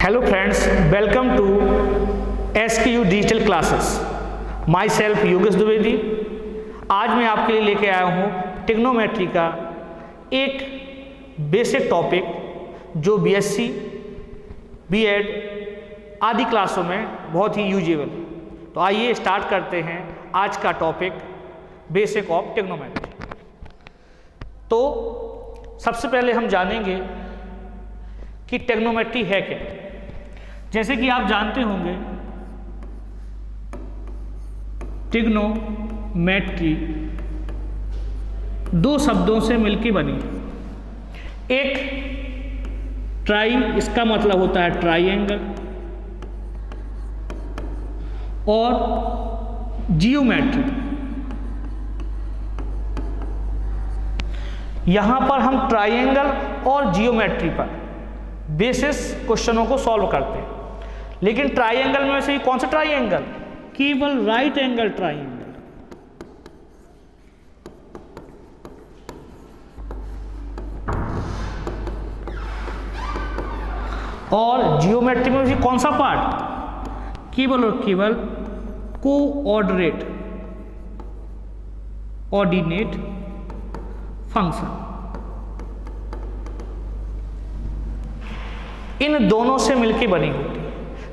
Hello friends, welcome to SKU Digital Classes. Myself Yogesh Dwivedi. आज मैं आपके लिए लेके आया हूँ ट्रिग्नोमेट्री का एक बेसिक टॉपिक जो बीएससी, बीएड आदि क्लासों में बहुत ही यूजेबल है। तो आइए स्टार्ट करते हैं आज का टॉपिक बेसिक ऑफ ट्रिग्नोमेट्री। तो सबसे पहले हम जानेंगे कि ट्रिग्नोमेट्री है क्या। जैसे कि आप जानते होंगे ट्रिग्नोमेट्री दो शब्दों से मिलकर बनी है। एक ट्राई, इसका मतलब होता है ट्राइएंगल, और जियोमेट्री। यहां पर हम ट्राइएंगल और जियोमेट्री पर बेसिस क्वेश्चनों को सॉल्व करते हैं। लेकिन ट्राइएंगल में से कौन सा ट्राइएंगल? केवल राइट एंगल ट्राइएंगल। और जियोमेट्री में से कौन सा पार्ट? केवल और केवल कोऑर्डिनेट ऑर्डिनेट फंक्शन। इन दोनों से मिलकर बनी होती है।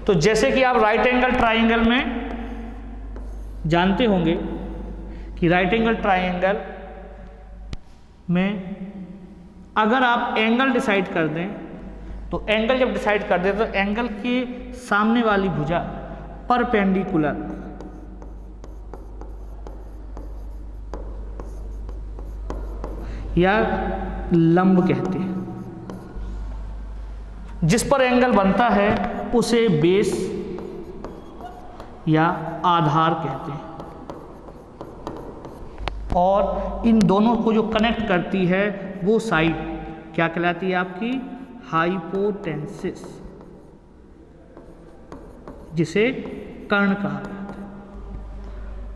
तो जैसे कि आप राइट एंगल ट्राइंगल में जानते होंगे कि राइट एंगल ट्राइंगल में अगर आप एंगल डिसाइड कर दें, तो एंगल जब डिसाइड कर दें तो एंगल के सामने वाली भुजा परपेंडिकुलर या लंब कहते हैं। जिस पर एंगल बनता है उसे बेस या आधार कहते हैं। और इन दोनों को जो कनेक्ट करती है वो साइड क्या कहलाती है? आपकी हाइपोटेन्सिस, जिसे कर्ण कहा जाता है।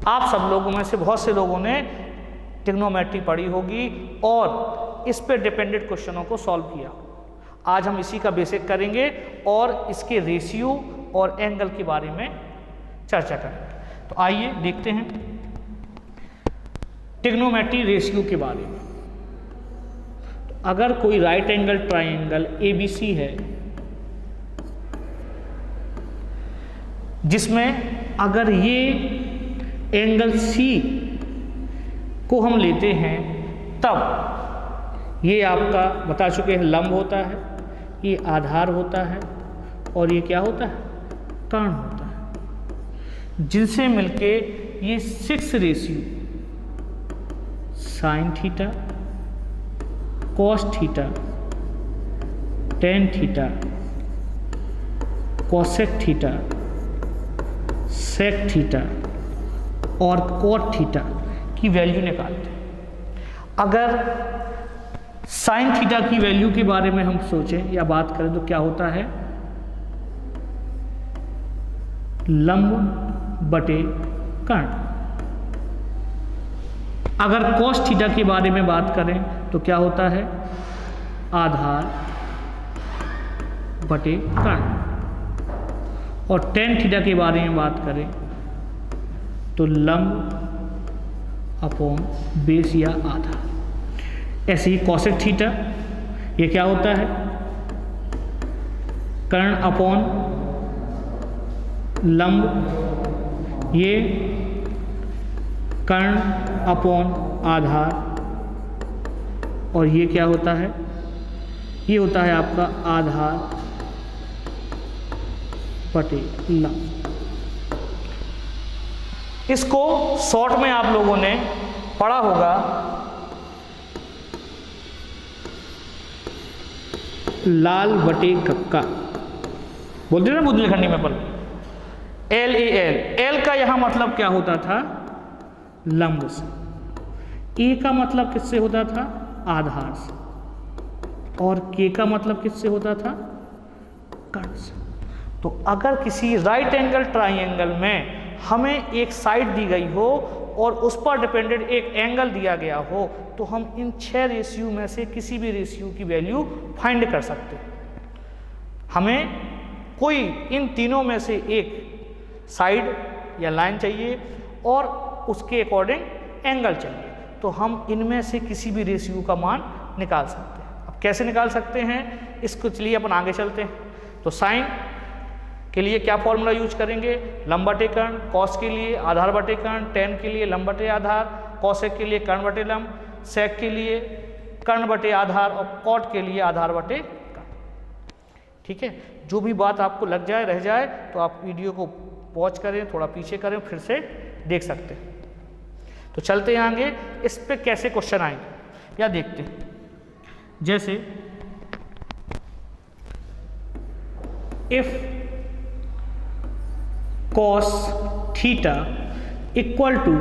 आप सब लोगों में से बहुत से लोगों ने ट्रिग्नोमेट्री पढ़ी होगी और इस पे डिपेंडेंट क्वेश्चनों को सॉल्व किया। आज हम इसी का बेसिक करेंगे और इसके रेशियो और एंगल के बारे में चर्चा करेंगे। तो आइए देखते हैं ट्रिग्नोमेट्री रेशियो के बारे में। तो अगर कोई राइट एंगल ट्राइंगल ABC है, जिसमें अगर ये एंगल C को हम लेते हैं, तब ये आपका बता चुके हैं लंब होता है, ये आधार होता है और ये क्या होता है? कर्ण होता है। जिनसे मिलके ये 6 ratio sine theta, cos theta, tan theta, cosec theta, sec theta और कॉट थीटा की वैल्यू निकालते हैं। अगर साइन थीटा की वैल्यू के बारे में हम सोचें या बात करें तो क्या होता है? लंब बटे कर्ण। अगर कॉस थीटा के बारे में बात करें तो क्या होता है? आधार बटे कर्ण। और टेन थीटा के बारे में बात करें तो लंब अपॉन बेस या आधार। ऐसे ही कोसेक थीटा, ये क्या होता है? कर्ण अपॉन लंब, ये कर्ण अपॉन आधार, और ये क्या होता है? ये होता है आपका आधार बटे लंब। इसको शॉर्ट में आप लोगों ने पढ़ा होगा लाल बटे कक्का, बोलते ना बुंदेलखंडी में पर LAL। एल का यहां मतलब क्या होता था? लंब से। ए का मतलब किससे होता था? आधार से। और के का मतलब किससे होता था? कर्ण से। तो अगर किसी राइट एंगल ट्राइंगल में हमें एक साइड दी गई हो और उस पर डिपेंडेंट एक एंगल दिया गया हो, तो हम इन 6 रेशियो में से किसी भी रेशियो की वैल्यू फाइंड कर सकते हैं। हमें कोई इन तीनों में से एक साइड या लाइन चाहिए और उसके अकॉर्डिंग एंगल चाहिए, तो हम इनमें से किसी भी रेशियो का मान निकाल सकते हैं। अब कैसे निकाल सकते हैं इसको चलिए अपन आगे चलते हैं। तो साइन के लिए क्या फॉर्मूला यूज करेंगे, लंब बटे कर्ण, कॉस के लिए आधार बटे कर्ण, टेन के लिए लंब बटे आधार, कॉसेक के लिए कर्ण बटे लंब, सेक के लिए कर्ण बटे आधार और कॉट के लिए आधार बटे कर्ण। ठीक है, जो भी बात आपको लग जाए रह जाए तो आप वीडियो को पॉज करें, थोड़ा पीछे करें, फिर से देख सकते हैं। तो चलते हैं आगे, इस पे कैसे क्वेश्चन आएंगे या देखते हैं। जैसे if cos theta equal to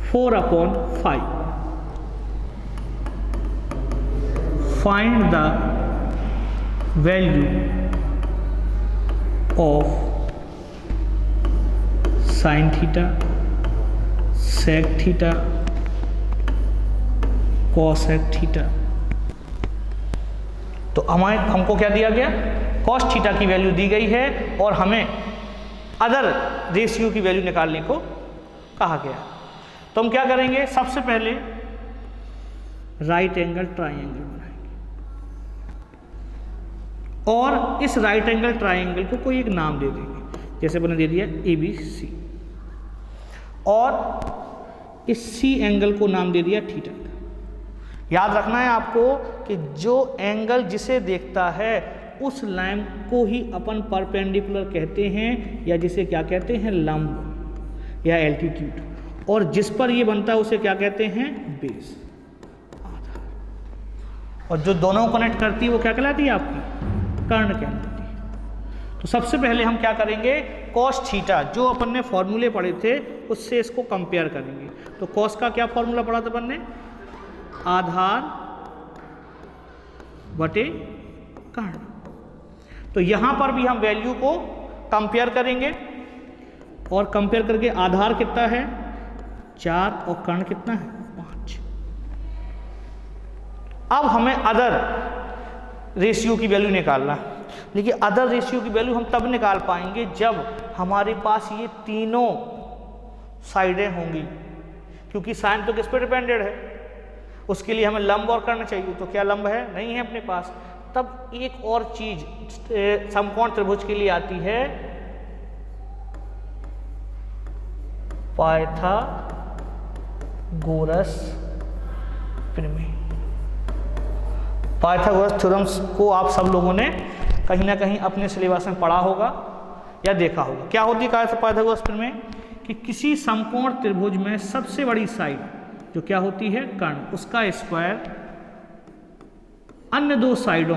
4/5, find the value of sine theta, sec theta, cosec theta. तो हमको क्या दिया गया, कॉस थीटा की वैल्यू दी गई है और हमें अदर रेशियो की वैल्यू निकालने को कहा गया। तो हम क्या करेंगे, सबसे पहले राइट एंगल ट्राइंगल बनाएंगे और इस राइट एंगल ट्राइंगल को कोई एक नाम दे देंगे, जैसे मैंने दे दिया ABC, और इस C एंगल को नाम दे दिया थीटा। याद रखना है आपको कि जो एंगल जिसे देखता है उस लाइन को ही अपन परपेंडिकुलर कहते हैं या जिसे क्या कहते हैं, लंब या एल्टीट्यूड, और जिस पर ये बनता है उसे क्या कहते हैं, बेस, आधार। और जो दोनों कनेक्ट करती है वो क्या कहलाती है, आपकी कर्ण कहलाती है। तो सबसे पहले हम क्या करेंगे, कॉस थीटा जो अपन ने फॉर्मूले पढ़े थे उससे इसको कंपेयर करेंगे। तो कॉस का क्या फॉर्मूला पढ़ा था अपन ने, आधार बटे कर्ण। तो यहां पर भी हम वैल्यू को कंपेयर करेंगे और कंपेयर करके आधार कितना है 4 और कर्ण कितना है 5। अब हमें अदर रेशियो की वैल्यू निकालना है, लेकिन अदर रेशियो की वैल्यू हम तब निकाल पाएंगे जब हमारे पास ये तीनों साइडें होंगी, क्योंकि साइन तो किस पर डिपेंडेड है, उसके लिए हमें लंब और कर्ण चाहिए। तो क्या लंब है, नहीं है अपने पास। तब एक और चीज समकोण त्रिभुज के लिए आती है, पाइथागोरस प्रमेय। पाइथागोरस थ्योरम्स को आप सब लोगों ने कहीं ना कहीं अपने सिलेबस में पढ़ा होगा या देखा होगा। क्या होती है पाइथागोरस प्रमेय, कि किसी समकोण त्रिभुज में सबसे बड़ी साइड जो क्या होती है कर्ण, उसका स्क्वायर अन्य दो साइडों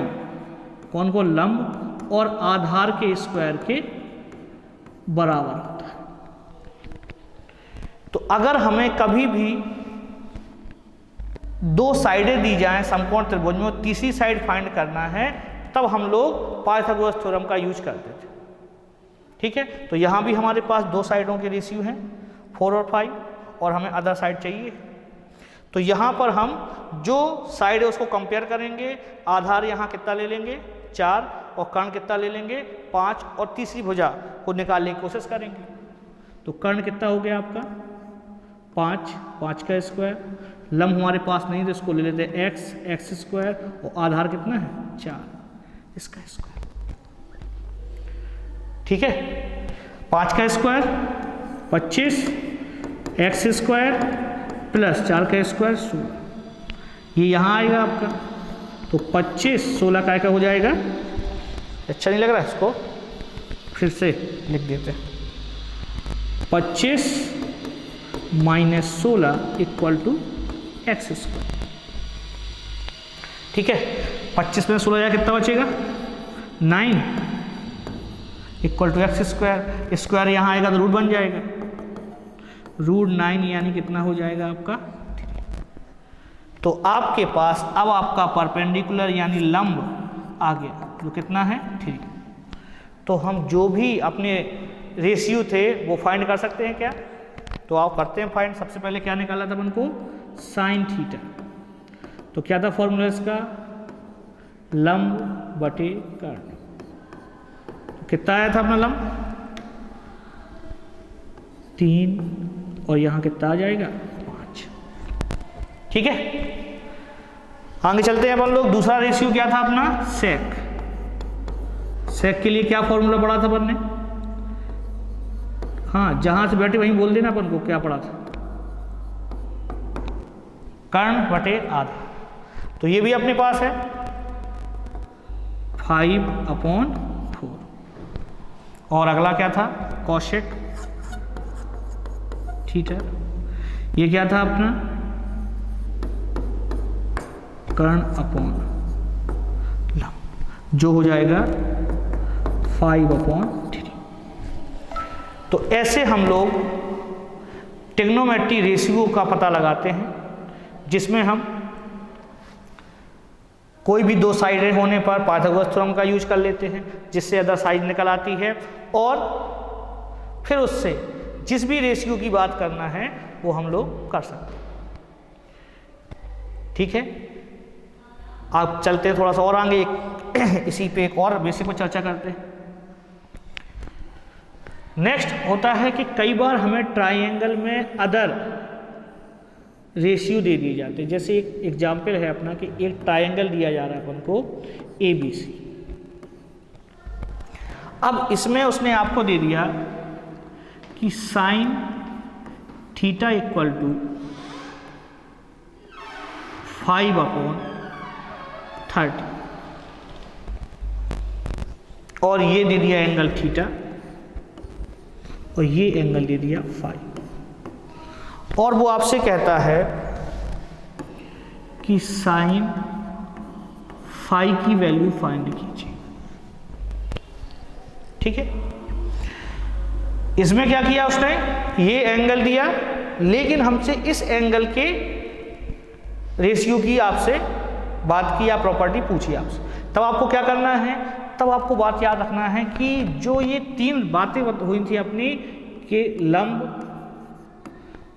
कौन को लंब और आधार के स्क्वायर के बराबर होता है। तो अगर हमें कभी भी दो साइडें दी जाएं समकोण त्रिभुज में और तीसरी साइड फाइंड करना है, तब हम लोग पाइथागोरस थ्योरम का यूज करते थे। ठीक है, तो यहां भी हमारे पास दो साइडों के रेशियो हैं 4 और 5 और हमें अदर साइड चाहिए। तो यहाँ पर हम जो साइड है उसको कंपेयर करेंगे, आधार यहाँ कितना ले लेंगे 4 और कर्ण कितना ले लेंगे 5 और तीसरी भुजा को निकालने की कोशिश करेंगे। तो कर्ण कितना हो गया आपका 5 का स्क्वायर, लंब हमारे पास नहीं तो इसको ले लेते हैं x स्क्वायर, और आधार कितना है 4 इसका स्क्वायर। ठीक है, 5 का स्क्वायर 25, x स्क्वायर प्लस 4 का स्क्वायर 16, ये यहाँ आएगा आपका। तो 25 16 का हो जाएगा। अच्छा नहीं लग रहा, इसको फिर से लिख देते हैं, 25 minus 16 equal to x square. ठीक है, 25 में 16 जाए कितना बचेगा 9 equal to x square. Square यहाँ आएगा तो रूट बन जाएगा, रूट 9 यानी कितना हो जाएगा आपका 3। तो आपके पास अब आपका परपेंडिकुलर यानी लंब आ गया जो कितना है 3। तो हम जो भी अपने रेशियो थे वो फाइंड कर सकते हैं क्या, तो आप करते हैं फाइंड। सबसे पहले क्या निकाला था अपन को साइन थीटा, तो क्या था फॉर्मूला इसका लंब बटे कर्ण। कितना आया था अपना लंब 3 और यहाँ कितना आ जाएगा 5। ठीक है, आगे चलते हैं अपन लोग। दूसरा रेशियो क्या था अपना सेक। सेक के लिए क्या फॉर्मूला पढ़ा था अपन ने? हाँ, जहां से बैठे वहीं बोल देना अपन को क्या पढ़ा था, कर्ण बटे आधा। तो ये भी अपने पास है 5/4। और अगला क्या था कॉशेक थीटा। ये क्या था अपना कर्ण अपॉन लंब, जो हो जाएगा 5/3। तो ऐसे हम लोग ट्रिग्नोमेट्री रेशियो का पता लगाते हैं, जिसमें हम कोई भी दो साइडें होने पर पाइथागोरस थ्योरम का यूज कर लेते हैं, जिससे अदर साइड निकल आती है, और फिर उससे जिस भी रेशियो की बात करना है वो हम लोग कर सकते हैं। ठीक है, आप चलते हैं थोड़ा सा और आगे, इसी पे एक और बेसिक पर चर्चा करते हैं। नेक्स्ट होता है कि कई बार हमें ट्राइंगल में अदर रेशियो दे दिए जाते हैं। जैसे एक एग्जाम्पल है अपना कि एक ट्राइंगल दिया जा रहा है अपन को ABC। अब इसमें उसने आपको दे दिया कि साइन थीटा इक्वल टू 5/30 और ये दे दिया एंगल थीटा और ये एंगल दे दिया फाई। और वो आपसे कहता है कि साइन फाई की वैल्यू फाइंड कीजिए। ठीक है, इसमें क्या किया उसने, ये एंगल दिया, लेकिन हमसे इस एंगल के रेशियो की आपसे बात की या प्रॉपर्टी पूछी आपसे। तब आपको क्या करना है, तब आपको बात याद रखना है कि जो ये तीन बातें हुई थी अपनी कि लंब,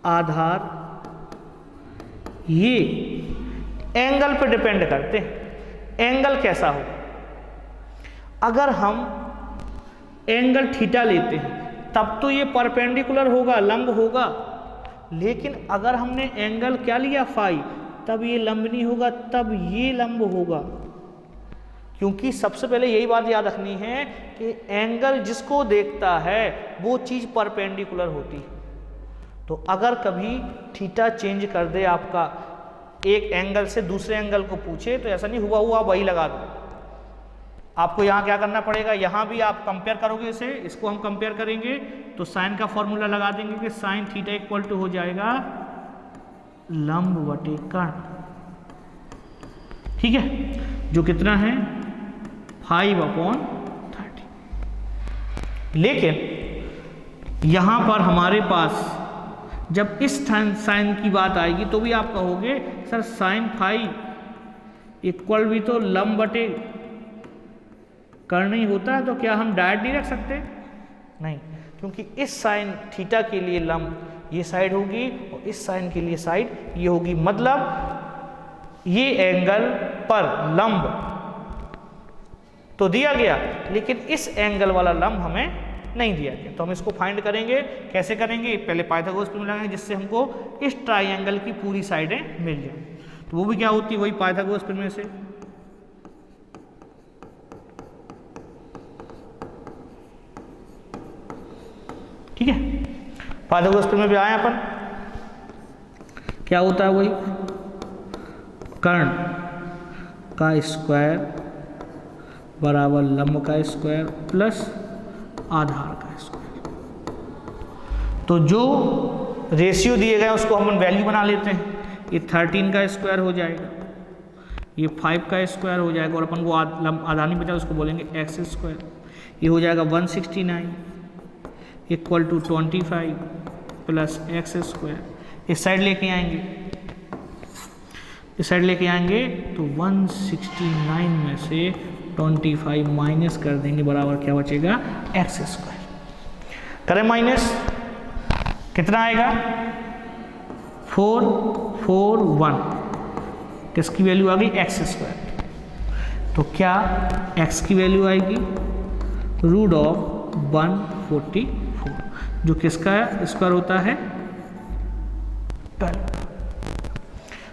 आधार, ये एंगल पर डिपेंड करते हैं। एंगल कैसा हो, अगर हम एंगल थीटा लेते हैं तब तो ये परपेंडिकुलर होगा, लंब होगा, लेकिन अगर हमने एंगल क्या लिया फाई, तब ये लंब नहीं होगा, तब ये लंब होगा। क्योंकि सबसे पहले यही बात याद रखनी है कि एंगल जिसको देखता है वो चीज परपेंडिकुलर होती है। तो अगर कभी थीटा चेंज कर दे आपका, एक एंगल से दूसरे एंगल को पूछे, तो ऐसा नहीं हुआ हुआ वही लगा दो। आपको यहाँ क्या करना पड़ेगा, यहाँ भी आप कंपेयर करोगे इसे, इसको हम कंपेयर करेंगे तो साइन का फॉर्मूला लगा देंगे कि साइन थीटा इक्वल टू हो जाएगा लंब बटे कर्ण। ठीक है, जो कितना है 5/30। लेकिन यहां पर हमारे पास जब इस साइन की बात आएगी तो भी आप कहोगे सर साइन फाई इक्वल भी तो लंब बटे कर्ण ही होता है, तो क्या हम डायरेक्ट नहीं रख सकते? नहीं, क्योंकि इस साइन थीटा के लिए लंब ये साइड होगी और इस साइन के लिए साइड ये होगी। मतलब ये एंगल पर लंब तो दिया गया, लेकिन इस एंगल वाला लंब हमें नहीं दिया गया। तो हम इसको फाइंड करेंगे। कैसे करेंगे, पहले पाइथागोरस प्रमेय लगाएंगे जिससे हमको इस ट्राइंगल की पूरी साइडें मिल जाए। तो वो भी क्या होती है, वही पाइथागोरस प्रमेय से। ठीक है, पाइथागोरस प्रमेय पे आए अपन, क्या होता है वही कर्ण का स्क्वायर बराबर लंब का स्क्वायर प्लस आधार का स्क्वायर। तो जो रेशियो दिए गए उसको हम वैल्यू बना लेते हैं। ये 13 का स्क्वायर हो जाएगा, ये 5 का स्क्वायर हो जाएगा, और अपन को आधा नहीं बचा उसको बोलेंगे एक्स स्क्वायर। ये हो जाएगा 169 equal to 25 plus x square. इस साइड लेके आएंगे, इस साइड लेके आएंगे तो 169 में से 25 माइनस कर देंगे, बराबर क्या बचेगा एक्स स्क्वायर। करें माइनस, कितना आएगा 441, किसकी वैल्यू आ गई एक्स स्क्वायर। तो क्या एक्स की वैल्यू आएगी रूट ऑफ 144, जो किसका स्क्वायर होता है 12।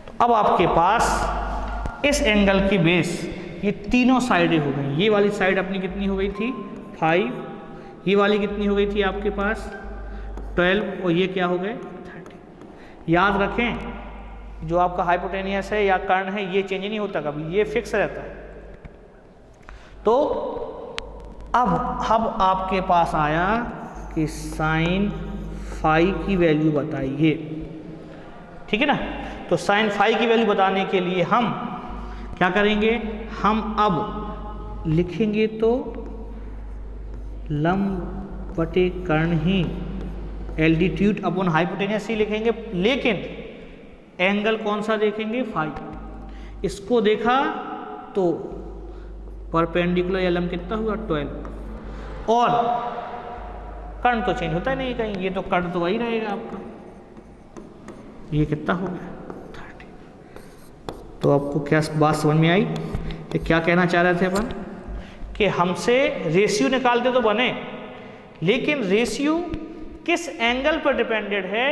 तो अब आपके पास इस एंगल की बेस ये तीनों साइडें हो गई। ये वाली साइड अपनी कितनी हो गई थी 5, ये वाली कितनी हो गई थी आपके पास 12, और ये क्या हो गए 30। याद रखें जो आपका हाइपोटेनियस है या कर्ण है ये चेंज नहीं होता कभी, ये फिक्स रहता है। तो अब आपके पास आया कि साइन फाई की वैल्यू बताइए, ठीक है ना। तो साइन फाई की वैल्यू बताने के लिए हम क्या करेंगे, हम अब लिखेंगे तो लंब बटे कर्ण ही एल्टीट्यूड अपॉन हाइपोटेनियस ही लिखेंगे, लेकिन एंगल कौन सा देखेंगे फाई। इसको देखा तो परपेंडिकुलर या लंब कितना हुआ 12, और कर्ण तो चेंज होता ही नहीं कहीं, ये तो कर्ण तो वही रहेगा आपका, ये कितना हो गया 30। तो आपको क्या बात समझ में आई कि क्या कहना चाह रहे थे अपन, कि हमसे रेशियो निकालते तो बने, लेकिन रेशियो किस एंगल पर डिपेंडेड है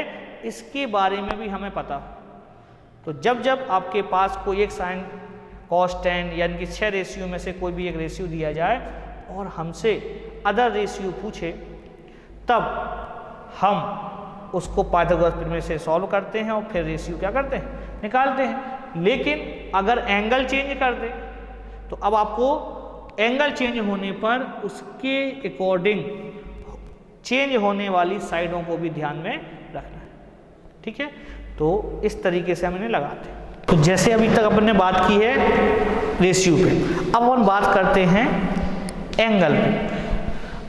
इसके बारे में भी हमें पता। तो जब जब आपके पास कोई एक साइन कॉस टेन यानी कि 6 रेशियो में से कोई भी एक रेशियो दिया जाए और हमसे अदर रेशियो पूछे, तब हम उसको पाइथागोरस प्रमेय से सॉल्व करते हैं और फिर रेशियो क्या करते हैं निकालते हैं। लेकिन अगर एंगल चेंज कर दे तो अब आपको एंगल चेंज होने पर उसके अकॉर्डिंग चेंज होने वाली साइडों को भी ध्यान में रखना है, ठीक है। तो इस तरीके से हम इन्हें लगाते हैं। तो जैसे अभी तक अपन ने बात की है रेशियो पे, अब अपन बात करते हैं एंगल पे।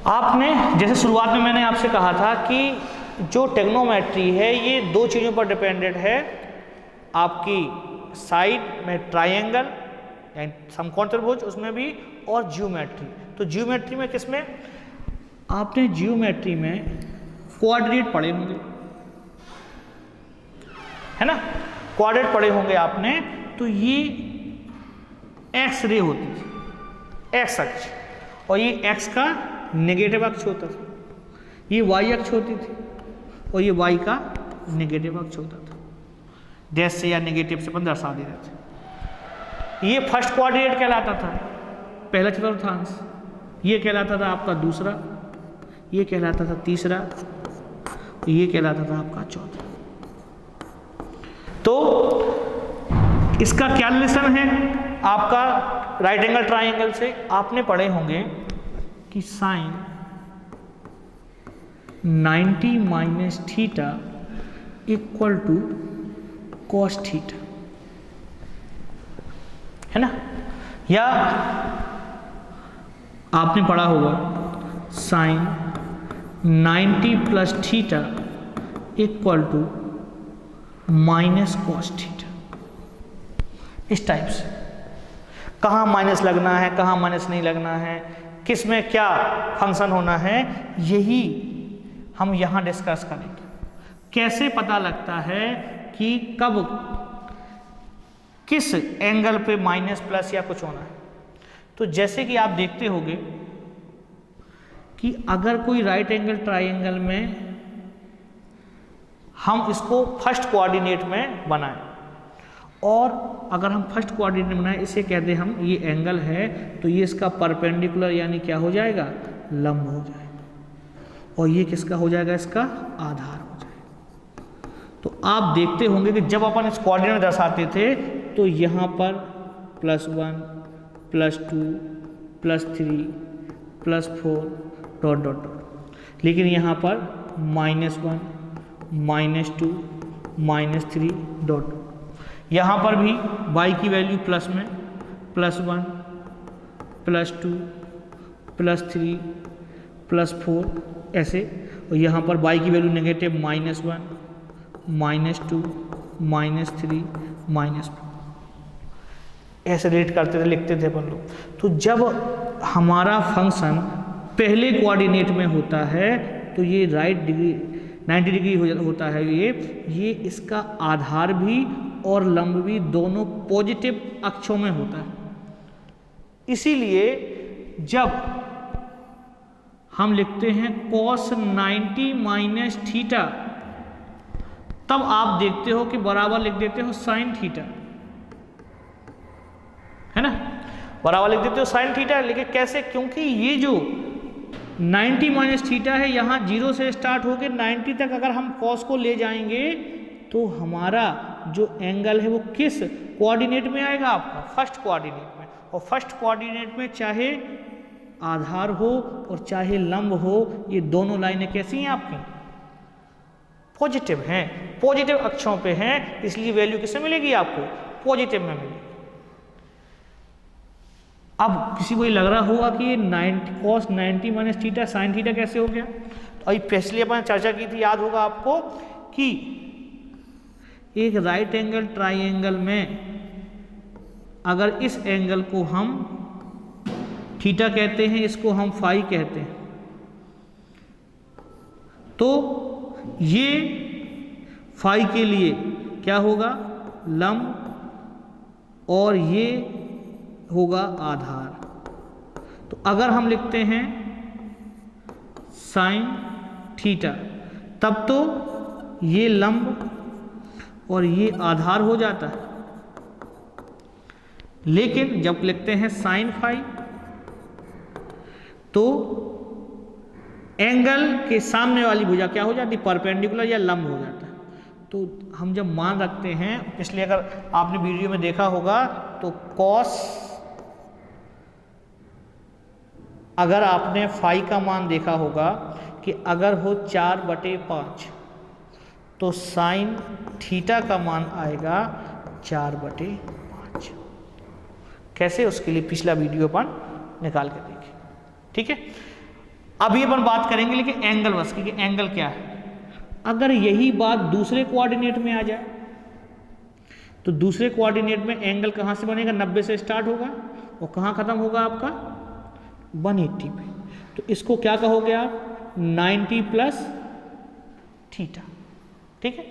आपने जैसे शुरुआत में मैंने आपसे कहा था कि जो ट्रिग्नोमेट्री है ये 2 चीज़ों पर डिपेंडेड है, आपकी साइड में ट्राइंगल यानी समकोण त्रिभुज उसमें भी, और ज्योमेट्री। तो ज्योमेट्री में किसमें, आपने ज्योमेट्री में कोऑर्डिनेट पढ़े होंगे, है ना, कोऑर्डिनेट पढ़े होंगे आपने। तो ये एक्स रे होती थी, एक्स अक्ष, और ये एक्स का नेगेटिव अक्ष होता था, ये वाई अक्ष होती थी, और ये वाई का नेगेटिव अक्ष होता था। डैश से या नेगेटिव से अपन दर्शा दे रहे थे। ये फर्स्ट कोऑर्डिनेट कहलाता था, पहला चतुर्थांश, ये कहलाता था आपका दूसरा, ये कहलाता था तीसरा, ये कहलाता था आपका चौथा। तो इसका क्या रिलेशन है आपका राइट एंगल ट्राइंगल से, आपने पढ़े होंगे कि sine 90 minus theta equal to cos theta, है ना। या आपने पढ़ा होगा sine 90 plus theta equal to minus cos theta. इस टाइप से कहाँ माइनस लगना है, कहाँ माइनस नहीं लगना है, किस में क्या फंक्शन होना है, यही हम यहाँ डिस्कस करेंगे। कैसे पता लगता है कि कब किस एंगल पे माइनस प्लस या कुछ होना है। तो जैसे कि आप देखते होंगे कि अगर कोई राइट एंगल ट्राइंगल में हम इसको फर्स्ट कोऑर्डिनेट में बनाएं, और अगर हम फर्स्ट कोऑर्डिनेट बनाएं, इसे कहते हैं हम ये एंगल है, तो ये इसका परपेंडिकुलर यानी क्या हो जाएगा लंब हो जाएगा, और ये किसका हो जाएगा इसका आधार हो जाएगा। तो आप देखते होंगे कि जब अपन इस कोऑर्डिनेट में दर्शाते थे तो यहाँ पर +1 +2 +3 +4 डॉट डॉट डॉट, लेकिन यहाँ पर -1 -2 -3 डॉट। यहाँ पर भी y की वैल्यू प्लस में +1 +2 +3 +4 ऐसे, और यहाँ पर y की वैल्यू नेगेटिव -1 -2 -3 -4 ऐसे रेट करते थे, लिखते थे अपन लोग। तो जब हमारा फंक्शन पहले कोऑर्डिनेट में होता है तो ये राइट डिग्री 90 डिग्री होता है, ये इसका आधार भी और लंब भी दोनों पॉजिटिव अक्षों में होता है। इसीलिए जब हम लिखते हैं cos 90 माइनस थीटा, तब आप देखते हो कि बराबर लिख देते हो साइन थीटा, है ना, बराबर लिख देते हो साइन थीटा। लेकिन कैसे? क्योंकि ये जो 90 माइनस थीटा है यहाँ 0 से स्टार्ट होकर 90 तक अगर हम cos को ले जाएंगे तो हमारा जो एंगल है वो किस कोऑर्डिनेट में आएगा? आपका फर्स्ट कोऑर्डिनेट में। और फर्स्ट कोऑर्डिनेट में चाहे आधार हो और चाहे लंब हो, ये दोनों लाइनें कैसी हैं आपकी? पॉजिटिव हैं, पॉजिटिव अक्षों पे हैं, इसलिए वैल्यू किसमें मिलेगी आपको? पॉजिटिव में मिलेगी। अब किसी को ये लग रहा होगा कि ये cos 90 minus theta sine theta कैसे हो गया? तो अभी पिछले अपन चर्चा की थी, याद होगा आपको, कि एक राइट एंगल ट्राइंगल में अगर इस एंगल को हम थीटा कहते हैं, इसको हम फाई कहते हैं, तो ये फाई के लिए क्या होगा? लंब, और ये होगा आधार। तो अगर हम लिखते हैं साइन थीटा, तब तो ये लंब और ये आधार हो जाता है। लेकिन जब लिखते हैं साइन फाई, तो एंगल के सामने वाली भुजा क्या हो जाती? परपेंडिकुलर या लंब हो जाता है। तो हम जब मान रखते हैं, इसलिए अगर आपने वीडियो में देखा होगा तो कॉस, अगर आपने फाई का मान देखा होगा कि अगर हो 4/5, तो साइन थीटा का मान आएगा 4/5। कैसे? उसके लिए पिछला वीडियो अपन निकाल के देखें, ठीक है। अभी अपन बात करेंगे लेकिन एंगल बस की, कि एंगल क्या है। अगर यही बात दूसरे कोऑर्डिनेट में आ जाए, तो दूसरे कोऑर्डिनेट में एंगल कहाँ से बनेगा? 90 से स्टार्ट होगा और कहाँ खत्म होगा आपका? 180 पे। तो इसको क्या कहोगे आप? 90 प्लस थीटा, ठीक है,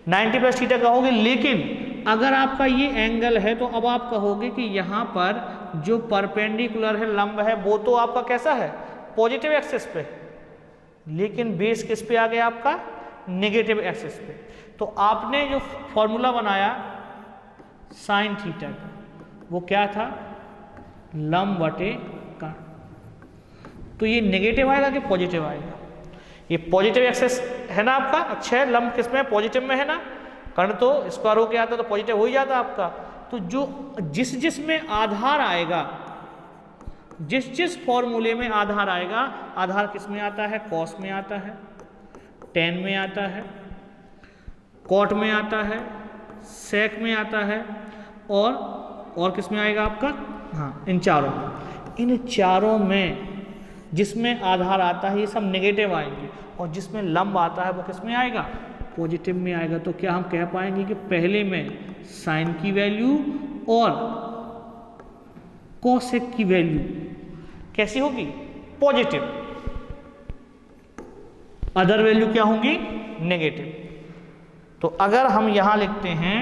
90 प्लस थीटा कहोगे। लेकिन अगर आपका ये एंगल है तो अब आप कहोगे कि यहाँ पर जो परपेंडिकुलर है, लंब है, वो तो आपका कैसा है? पॉजिटिव एक्सिस पे, लेकिन बेस किस पे आ गया आपका? नेगेटिव एक्सिस पे। तो आपने जो फॉर्मूला बनाया साइन थीटा का, वो क्या था? लंब बटे कर्ण। तो ये नेगेटिव आएगा कि पॉजिटिव आएगा? ये पॉजिटिव एक्सिस है ना आपका। अच्छा है, लंब किस में? पॉजिटिव में है ना। कर्ण तो स्क्वायर होके आता तो पॉजिटिव हो ही जाता आपका। तो जो जिस में आधार आएगा, जिस फॉर्मूले में आधार आएगा, आधार किस में आता है? कॉस में आता है, टेन में आता है, कॉट में आता है, सेक में आता है, और किस में आएगा आपका? हाँ, इन चारों में जिसमें आधार आता है ये सब नेगेटिव आएंगे, और जिसमें लंब आता है वो किस में आएगा? पॉजिटिव में आएगा। तो क्या हम कह पाएंगे कि पहले में साइन की वैल्यू और कोसेक की वैल्यू कैसी होगी? पॉजिटिव। अदर वैल्यू क्या होंगी? नेगेटिव। तो अगर हम यहां लिखते हैं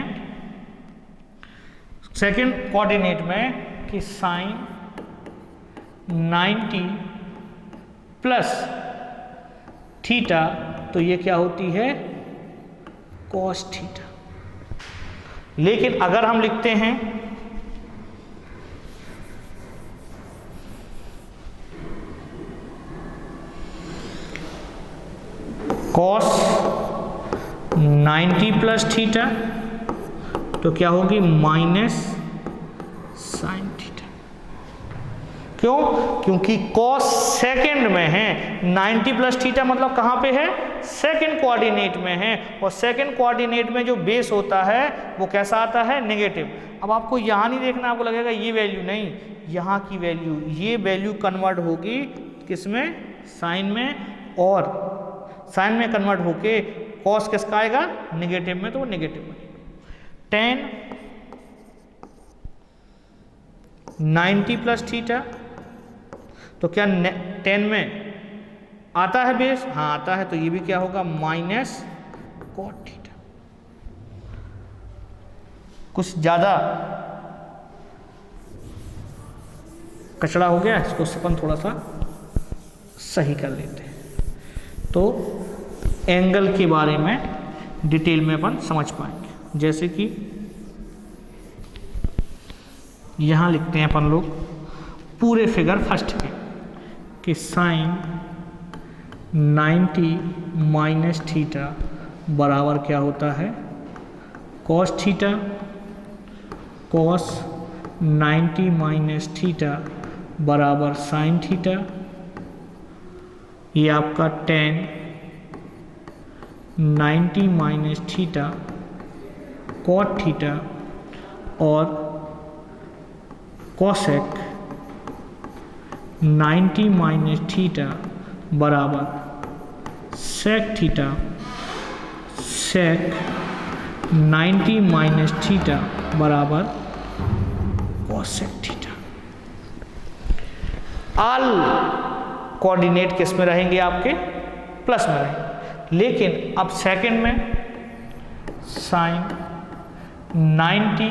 सेकंड कोऑर्डिनेट में कि साइन 90 प्लस थीटा, तो ये क्या होती है? Cos theta. लेकिन अगर हम लिखते हैं कॉस 90 प्लस थीटा, तो क्या होगी? Minus sine theta. क्यों? क्योंकि कॉस सेकंड में है, 90 प्लस थीटा मतलब कहाँ पे है? सेकंड कोऑर्डिनेट में है, और सेकंड कोऑर्डिनेट में जो बेस होता है वो कैसा आता है? नेगेटिव। अब आपको यहाँ नहीं देखना, आपको लगेगा ये वैल्यू नहीं, यहाँ की वैल्यू, ये वैल्यू कन्वर्ट होगी किसमें? साइन में, और साइन में कन्वर्ट होके कॉस किसका आएगा? नेगेटिव में, तो वो नेगेटिव बनेगा। टेन 90 प्लस थीटा, तो क्या 10 में आता है बेस? हाँ आता है। तो ये भी क्या होगा? Minus cot theta. कुछ ज्यादा कचड़ा हो गया, इसको अपन थोड़ा सा सही कर लेते हैं, तो एंगल के बारे में डिटेल में अपन समझ पाएंगे। जैसे कि यहाँ लिखते हैं अपन लोग पूरे फिगर फर्स्ट के कि साइन 90 माइनस थीटा बराबर क्या होता है, cos theta. Cos 90 minus theta बराबर साइन थीटा। ये आपका tan 90 minus theta cot theta और कॉसेक 90 माइनस थीटा बराबर sec theta. Sec 90 minus theta बराबर कॉसेक थीटा। ऑल कोऑर्डिनेट किस में रहेंगे आपके, प्लस में रहेंगे। लेकिन अब सेकंड में साइन 90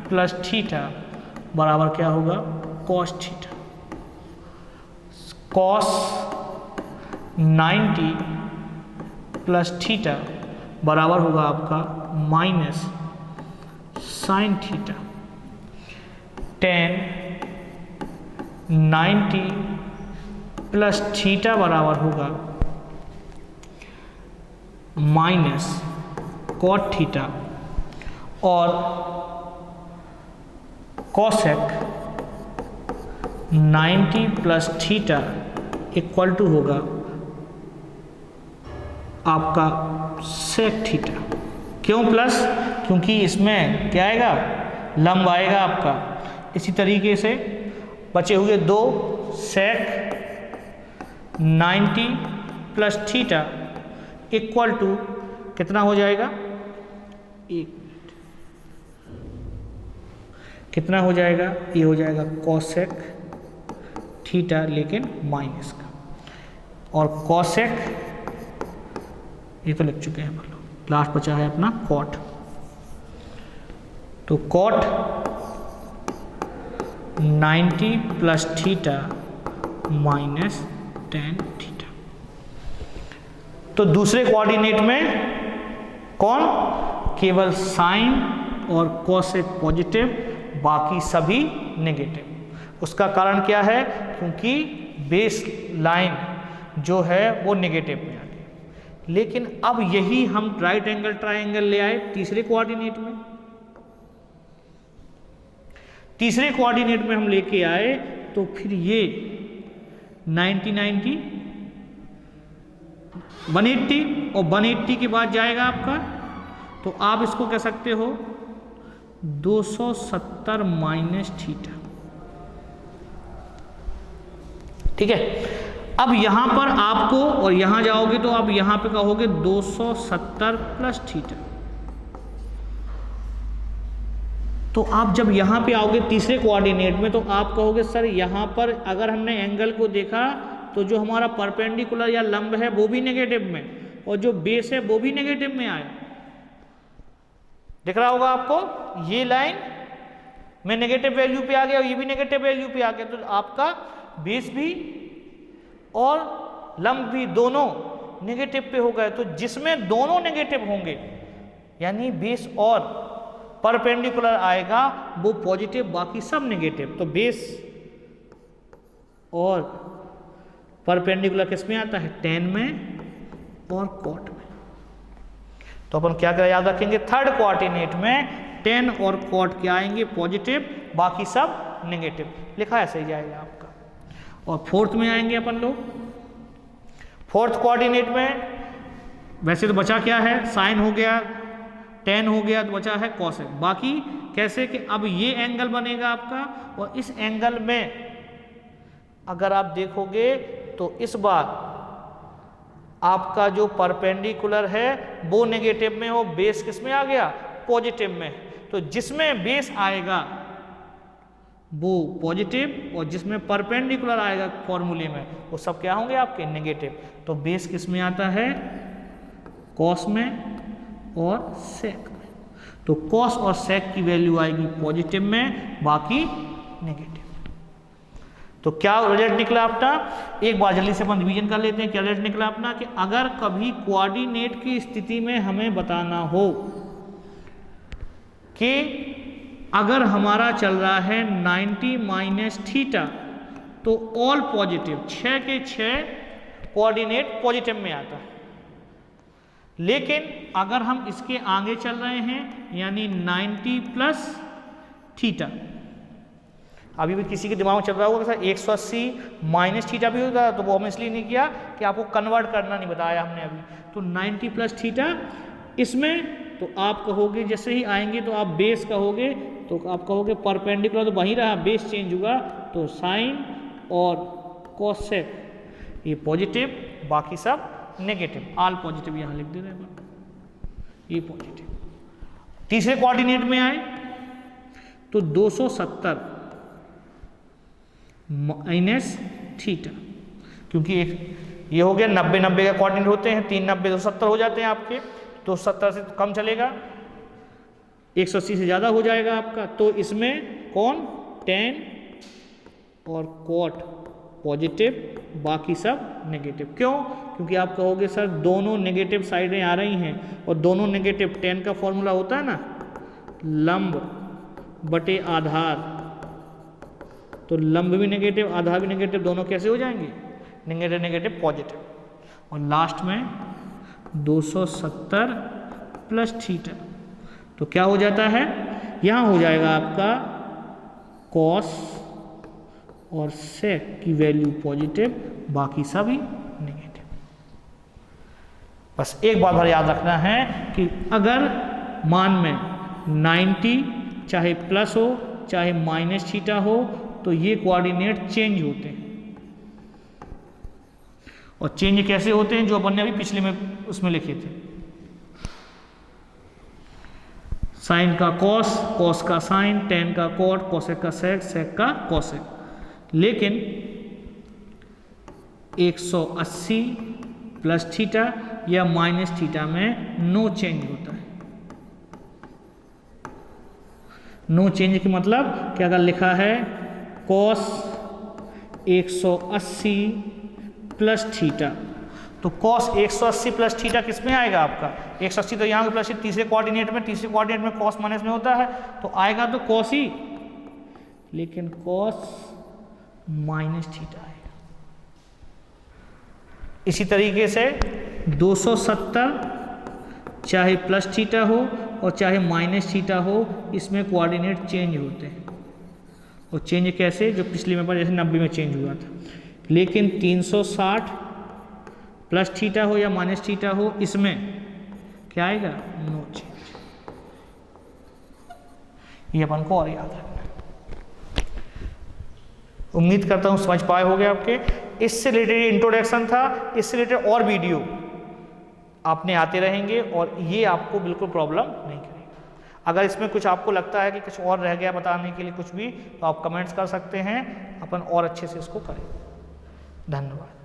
प्लस थीटा बराबर क्या होगा, cos theta. Cos 90 plus theta बराबर होगा आपका minus sine theta. tan 90 plus theta बराबर होगा माइनस कॉट थीटा और cosec 90 plus theta equal to होगा आपका सेक थीटा। क्यों प्लस, क्योंकि इसमें क्या आएगा, लंब आएगा आपका। इसी तरीके से बचे हुए दो सेक 90 प्लस थीटा इक्वल टू कितना हो जाएगा, एक मिनट, कितना हो जाएगा, ये हो जाएगा कॉसेक थीटा लेकिन माइनस का, और कॉसेक ये तो लिख चुके हैं हम लोग। लास्ट बचा है अपना कॉट, तो cot 90 plus theta minus tan theta. तो दूसरे कोऑर्डिनेट में कौन, केवल साइन और कॉसेक पॉजिटिव, बाकी सभी नेगेटिव। उसका कारण क्या है, क्योंकि बेस लाइन जो है वो नेगेटिव में आ गई। लेकिन अब यही हम राइट एंगल ट्राइंगल ले आए तीसरे कोऑर्डिनेट में। तीसरे कोऑर्डिनेट में हम लेके आए तो फिर ये 90 90 180 और 180 के बाद जाएगा आपका, तो आप इसको कह सकते हो 270 माइनस थीटा। ठीक है, अब यहां पर आपको, और यहां जाओगे तो आप यहां पे कहोगे 270 प्लस थीटा। तो आप जब यहां पे आओगे तीसरे कोऑर्डिनेट में, तो आप कहोगे सर यहां पर अगर हमने एंगल को देखा तो जो हमारा परपेंडिकुलर या लंब है वो भी नेगेटिव में, और जो बेस है वो भी नेगेटिव में आया। दिख रहा होगा आपको, ये लाइन में नेगेटिव वैल्यू पे आ गया और ये भी नेगेटिव वैल्यू पे आ गया, तो आपका बेस भी और लंब भी दोनों नेगेटिव पे हो गए। तो जिसमें दोनों नेगेटिव होंगे यानी बेस और परपेंडिकुलर आएगा वो पॉजिटिव, बाकी सब नेगेटिव। तो बेस और परपेंडिकुलर किस में आता है, tan में और कॉट में। तो अपन क्या क्या याद रखेंगे, थर्ड कोऑर्डिनेट में tan और कॉट क्या आएंगे, पॉजिटिव, बाकी सब नेगेटिव। लिखा ऐसे ही जाएगा आपका। और फोर्थ में आएंगे अपन लोग, फोर्थ कोऑर्डिनेट में वैसे तो बचा क्या है, साइन हो गया, tan हो गया, तो बचा है कॉसेक। बाकी कैसे कि अब ये एंगल बनेगा आपका, और इस एंगल में अगर आप देखोगे तो इस बार आपका जो परपेंडिकुलर है वो नेगेटिव में, और बेस किस में आ गया, पॉजिटिव में। तो जिसमें बेस आएगा वो पॉजिटिव, और जिसमें परपेंडिकुलर आएगा फॉर्मूले में, वो सब क्या होंगे आपके नेगेटिव। तो बेस किस में आता है, कॉस में और सेक में। तो कॉस और सेक की वैल्यू आएगी पॉजिटिव में, बाकी नेगेटिव। तो क्या रिजल्ट निकला अपना, एक बार जल्दी से अपन रिवीजन कर लेते हैं। क्या रिजल्ट निकला अपना कि अगर कभी कोऑर्डिनेट की स्थिति में हमें बताना हो कि अगर हमारा चल रहा है 90 माइनस थीटा, तो ऑल पॉजिटिव 6 के 6 कोऑर्डिनेट पॉजिटिव में आता है। लेकिन अगर हम इसके आगे चल रहे हैं यानी 90 प्लस थीटा, अभी भी किसी के दिमाग में चल रहा होगा कि 180 माइनस थीटा भी होगा, तो वो हमने इसलिए नहीं किया कि आपको कन्वर्ट करना नहीं बताया हमने अभी। तो 90 प्लस थीटा इसमें, तो आप कहोगे जैसे ही आएंगे तो आप बेस कहोगे, तो आप कहोगे परपेंडिकुलर, तो वहीं रहा, बेस चेंज हुआ, तो साइन और कोसेक ये पॉजिटिव, बाकी सब नेगेटिव, ऑल पॉजिटिव यहाँ लिख दे रहे हैं, ये पॉजिटिव। तीसरे कोऑर्डिनेट में आए तो 270 माइनस थीटा, क्योंकि एक ये हो गया 90 का कोऑर्डिनेट होते हैं, 3 90 270 हो जाते हैं आपके, तो 70 से कम चलेगा, 180 से ज़्यादा हो जाएगा आपका। तो इसमें कौन, tan और cot पॉजिटिव, बाकी सब नेगेटिव। क्यों, क्योंकि आप कहोगे सर दोनों नेगेटिव साइडें आ रही हैं, और दोनों नेगेटिव, tan का फॉर्मूला होता है ना लंब बटे आधार, तो लंब भी नेगेटिव आधार भी नेगेटिव, दोनों कैसे हो जाएंगे, नेगेटिव नेगेटिव पॉजिटिव। और लास्ट में 270 प्लस थीटा, तो क्या हो जाता है, यहाँ हो जाएगा आपका कॉस और सेक की वैल्यू पॉजिटिव, बाकी सभी नेगेटिव। बस एक बात भर याद रखना है कि अगर मान में 90 चाहे प्लस हो चाहे माइनस थीटा हो, तो ये कोऑर्डिनेट चेंज होते हैं। और चेंज कैसे होते हैं, जो अपन ने अभी पिछले में उसमें लिखे थे, साइन का कॉस, कॉस का साइन, tan का कॉट, कोसेक का सेक, सेक का कोसेक। लेकिन 180 प्लस थीटा या माइनस थीटा में नो चेंज होता है। नो चेंज का मतलब कि अगर लिखा है कॉस 180 प्लस थीटा, तो कॉस 180 प्लस थीटा किस में आएगा आपका, 180 तो यहाँ के प्लस तीसरे कोऑर्डिनेट में, तीसरे कोऑर्डिनेट में कॉस माइनस में होता है, तो आएगा तो कॉस ही, लेकिन कॉस माइनस थीटा आएगा। इसी तरीके से 270 चाहे प्लस थीटा हो और चाहे माइनस थीटा हो, इसमें कोऑर्डिनेट चेंज होते हैं। और चेंज कैसे, जो पिछले में पर जैसे 90 में चेंज हुआ था। लेकिन 360 प्लस थीटा हो या माइनस थीटा हो, इसमें क्या आएगा, नो चेंज। ये अपन को और याद रखना। उम्मीद करता हूँ समझ पाए होंगे आपके। इससे रिलेटेड इंट्रोडक्शन था, इससे रिलेटेड और वीडियो आपने आते रहेंगे और ये आपको बिल्कुल प्रॉब्लम नहीं करेगा। अगर इसमें कुछ आपको लगता है कि कुछ और रह गया बताने के लिए कुछ भी, तो आप कमेंट्स कर सकते हैं, अपन और अच्छे से इसको करें। धन्यवाद।